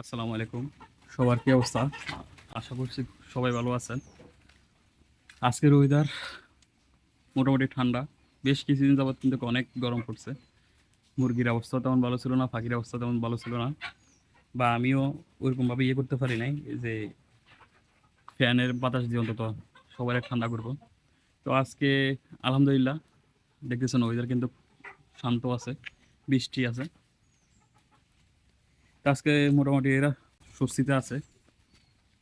আসসালামু আলাইকুম। সবার কি অবস্থা? আশা করছি সবাই ভালো আছেন। আজকের ওয়েদার মোটামুটি ঠান্ডা। বেশ কিছুদিন যাবত কিন্তু অনেক গরম পড়ছে। মুরগির অবস্থা তেমন ভালো ছিল না, পাখির অবস্থা তেমন ভালো ছিল না। বা আমিও ওইরকমভাবে করতে পারি নাই যে ফ্যানের বাতাস দিয়ে অন্তত সবার ঠান্ডা করব। তো আজকে আলহামদুলিল্লাহ দেখতেছেন ওয়েদার কিন্তু শান্ত আছে, বৃষ্টি আছে। তো আজকে মোটামুটি এরা স্বস্তিতে আছে,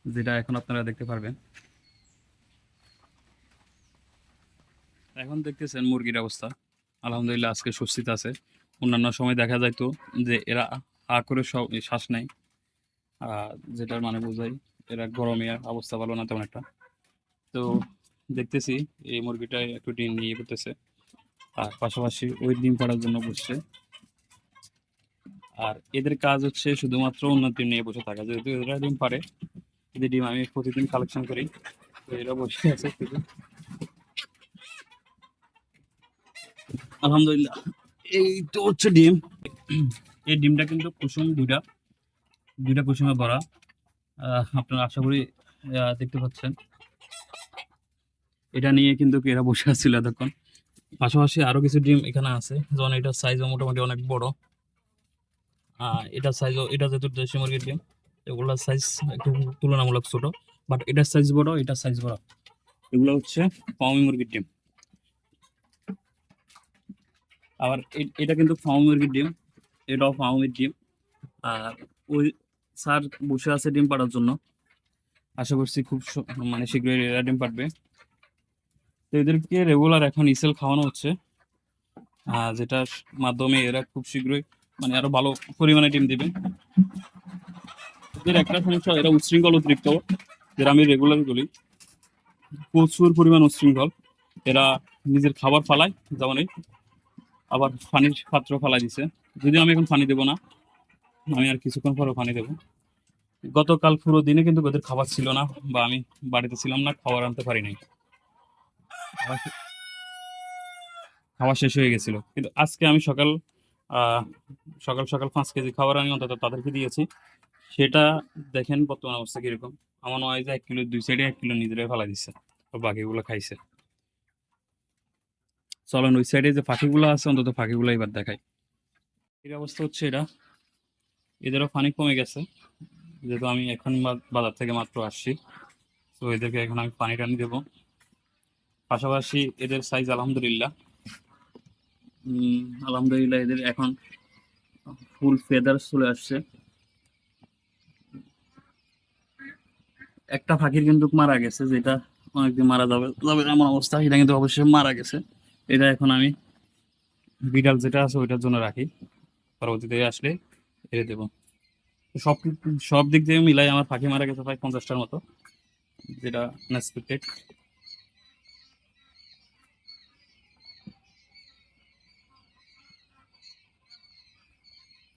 যেটা এখন আপনারা দেখতে পারবেন। এখন দেখতেছেন মুরগির অবস্থা আলহামদুলিল্লাহ আজকে স্বস্তিতে আছে। অন্যান্য সময় দেখা যাইতো যে এরা হা করে সব শ্বাস নেয়, যেটার মানে বোঝায় এরা গরমে অবস্থা ভালো না তেমন একটা। তো দেখতেছি এই মুরগিটা একটু ডিম নিয়ে করতেছে, আর পাশাপাশি ওই ডিম পাড়ার জন্য বসছে। আর এদের কাজ হচ্ছে শুধুমাত্র অন্য ডিম নিয়ে বসে থাকা, যেহেতু এরা ডিম পারে। যদি ডিম আমি প্রতিদিন কালেকশন করি, তো এরা বসে আছে শুধু। আলহামদুলিল্লাহ এই তো হচ্ছে ডিম। এই ডিমটা কিন্তু কুসুম দুইটা দুইটা কুসুমে ভরা। আপনারা আশা করি দেখতে পাচ্ছেন। এটা নিয়ে কিন্তু এরা বসে আছিল এতক্ষণ। পাশাপাশি আরো কিছু ডিম এখানে আছে, যেমন এটার সাইজও মোটামুটি অনেক বড়। এটার সাইজও, এটা যেহেতু দেশি মুরগির ডিম, এগুলোর সাইজ একটু তুলনামূলক ছোট। বাট এটার সাইজ বড়, এটার সাইজ বড়। এগুলো হচ্ছে ফার্মি মুরগির ডিম। আবার এটা কিন্তু ফার্মি মুরগির ডিম, এটাও ফার্মির ডিম। আর ওই স্যার বসে আছে ডিম পাড়ার জন্য। আশা করছি খুব মানে শীঘ্রই এরা ডিম পাড়বে। তো এদেরকে রেগুলার এখন ইসেল খাওয়ানো হচ্ছে, যেটার মাধ্যমে এরা খুব শীঘ্রই মানে আরো ভালো পরিমাণে ডিম দিবে। এদের একটা সমস্যা, এরা উচ্ছৃঙ্খল অতিরিক্ত, যেটা আমি রেগুলার বলি, প্রচুর পরিমাণ উচ্ছৃঙ্খল। এরা নিজের খাবার ফালায়, যেমন এই আবার পানির পাত্র ফালাই দিছে। যদিও আমি এখন পানি দেবো না, আমি আর কিছুক্ষণ পরে পানি দেবো। গতকাল পুরো দিনে কিন্তু ওদের খাবার ছিল না, বা আমি বাড়িতে ছিলাম না, খাবার আনতে পারি নাই। খাওয়া শেষ হয়ে গেছিল, কিন্তু আজকে আমি আহ, সকাল সকাল 5 কেজি খাবার আমি অন্তত তাদেরকে দিয়েছি। সেটা দেখেন বর্তমান অবস্থা কিরকম। আমার মনে হয় যে 1 কিলো, 2 সাইডে 1 কিলো নিজেরাই ফেলা দিচ্ছে, আর বাকিগুলো খাইছে। চলেন ওই সাইডে যে পাখিগুলো আছে, অন্তত পাখিগুলো এবার দেখাই। এর অবস্থা হচ্ছে এটা, এদেরও পানি কমে গেছে, যেহেতু আমি এখন বাজার থেকে মাত্র আসছি। তো এদেরকে এখন আমি পানি টানি দেবো। পাশাপাশি এদের সাইজ আলহামদুলিল্লাহ, আলহামদুলিল্লাহ এদের এখন ফুল ফেদার চলে আসছে। একটা পাখির কিন্তু মারা গেছে, যেটা অনেকদিন মারা যাবে যাবে এমন অবস্থা, এটা কিন্তু অবশ্যই মারা গেছে। এটা এখন আমি বিড়াল যেটা আছে ওইটার জন্য রাখি, পরবর্তীতে আসলে এরে দেবো। তো সব সব দিক থেকে মিলাই আমার পাখি মারা গেছে প্রায় 50টার মতো, যেটা আনএক্সপেক্টেড।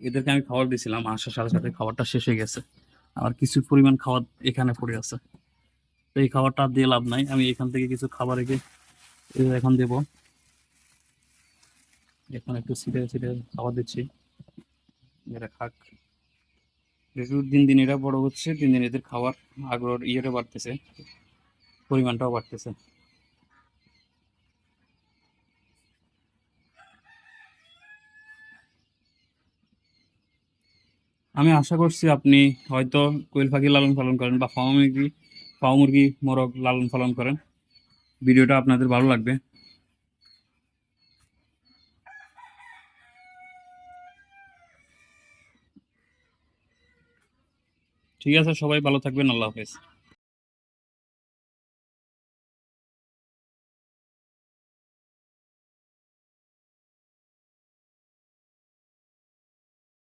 এদেরকে আমি খাবার দিয়েছিলাম, আসার সাথে সাথে খাবারটা শেষ হয়ে গেছে। আর কিছু পরিমাণ খাবার এখানে পড়ে আছে। তো এই খাবারটা আর দিয়ে লাভ নাই, আমি এখান থেকে কিছু খাবার রেখে এখন দেবো। এখন একটু ছিটে ছিটে খাবার দিচ্ছি, এরা খাক। যেহেতু দিন দিন এরা বড় হচ্ছে, দিন দিন এদের খাবার আগ্রহ ইয়েটা বাড়তেছে, পরিমাণটাও বাড়তেছে। আমি আশা করছি আপনি হয়তো কোয়েল পাখি লালন পালন করেন, বা ফার্ম মুরগি মোরগ লালন পালন করেন। ভিডিওটা আপনাদের ভালো লাগবে। ঠিক আছে, সবাই ভালো থাকবেন, আল্লাহ হাফেজ।